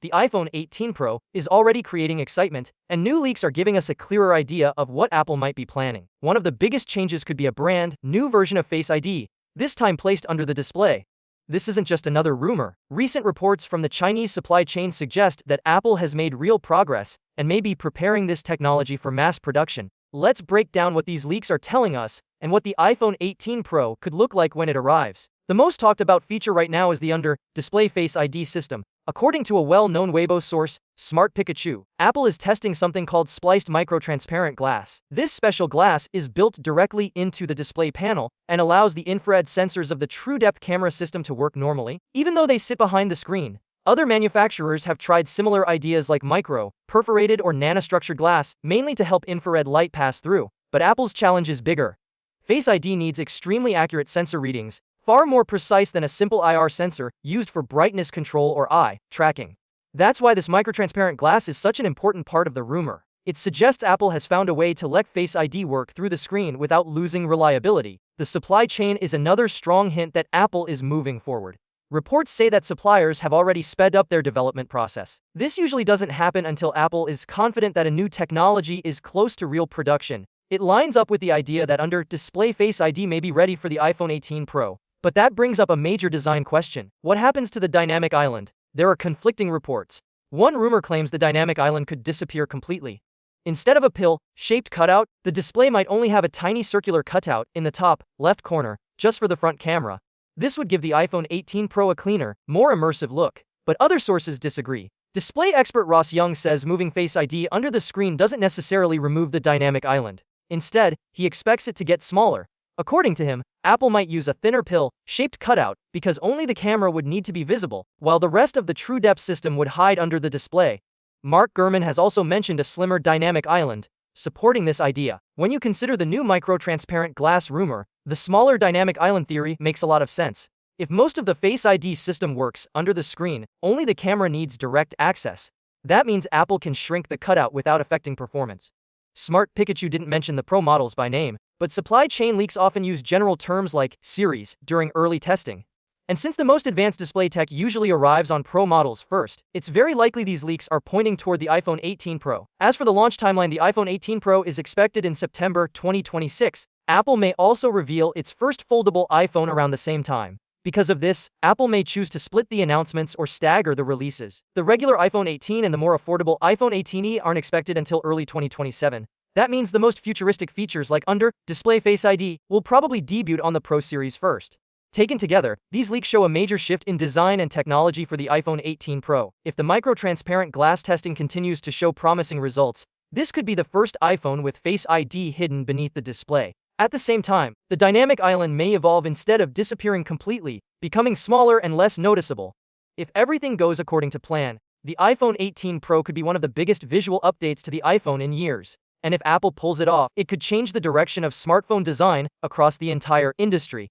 the iPhone 18 Pro is already creating excitement, and new leaks are giving us a clearer idea of what Apple might be planning. One of the biggest changes could be a brand new version of Face ID, this time placed under the display. This isn't just another rumor. Recent reports from the Chinese supply chain suggest that Apple has made real progress and may be preparing this technology for mass production. Let's break down what these leaks are telling us and what the iPhone 18 Pro could look like when it arrives. The most talked about feature right now is the under-display Face ID system. According to a well-known Weibo source, Smart Pikachu, Apple is testing something called spliced microtransparent glass. This special glass is built directly into the display panel and allows the infrared sensors of the TrueDepth camera system to work normally, even though they sit behind the screen. Other manufacturers have tried similar ideas like micro, perforated or nanostructured glass, mainly to help infrared light pass through. But Apple's challenge is bigger. Face ID needs extremely accurate sensor readings, far more precise than a simple IR sensor used for brightness control or eye tracking. That's why this microtransparent glass is such an important part of the rumor. It suggests Apple has found a way to let Face ID work through the screen without losing reliability. The supply chain is another strong hint that Apple is moving forward. Reports say that suppliers have already sped up their development process. This usually doesn't happen until Apple is confident that a new technology is close to real production. It lines up with the idea that under-display Face ID may be ready for the iPhone 18 Pro. But that brings up a major design question. What happens to the dynamic island? There are conflicting reports. One rumor claims the dynamic island could disappear completely. Instead of a pill-shaped cutout, the display might only have a tiny circular cutout in the top left corner, just for the front camera. This would give the iPhone 18 Pro a cleaner, more immersive look. But other sources disagree. Display expert Ross Young says moving Face ID under the screen doesn't necessarily remove the dynamic island. Instead, he expects it to get smaller. According to him, Apple might use a thinner pill-shaped cutout because only the camera would need to be visible, while the rest of the TrueDepth system would hide under the display. Mark Gurman has also mentioned a slimmer dynamic island, supporting this idea. When you consider the new microtransparent glass rumor, the smaller dynamic island theory makes a lot of sense. If most of the Face ID system works under the screen, only the camera needs direct access. That means Apple can shrink the cutout without affecting performance. Smart Pikachu didn't mention the Pro models by name, but supply chain leaks often use general terms like series during early testing. And since the most advanced display tech usually arrives on Pro models first, it's very likely these leaks are pointing toward the iPhone 18 Pro. As for the launch timeline, the iPhone 18 Pro is expected in September 2026. Apple may also reveal its first foldable iPhone around the same time. Because of this, Apple may choose to split the announcements or stagger the releases. The regular iPhone 18 and the more affordable iPhone 18e aren't expected until early 2027. That means the most futuristic features like under-display Face ID will probably debut on the Pro series first. Taken together, these leaks show a major shift in design and technology for the iPhone 18 Pro. If the microtransparent glass testing continues to show promising results, this could be the first iPhone with Face ID hidden beneath the display. At the same time, the dynamic island may evolve instead of disappearing completely, becoming smaller and less noticeable. If everything goes according to plan, the iPhone 18 Pro could be one of the biggest visual updates to the iPhone in years. And if Apple pulls it off, it could change the direction of smartphone design across the entire industry.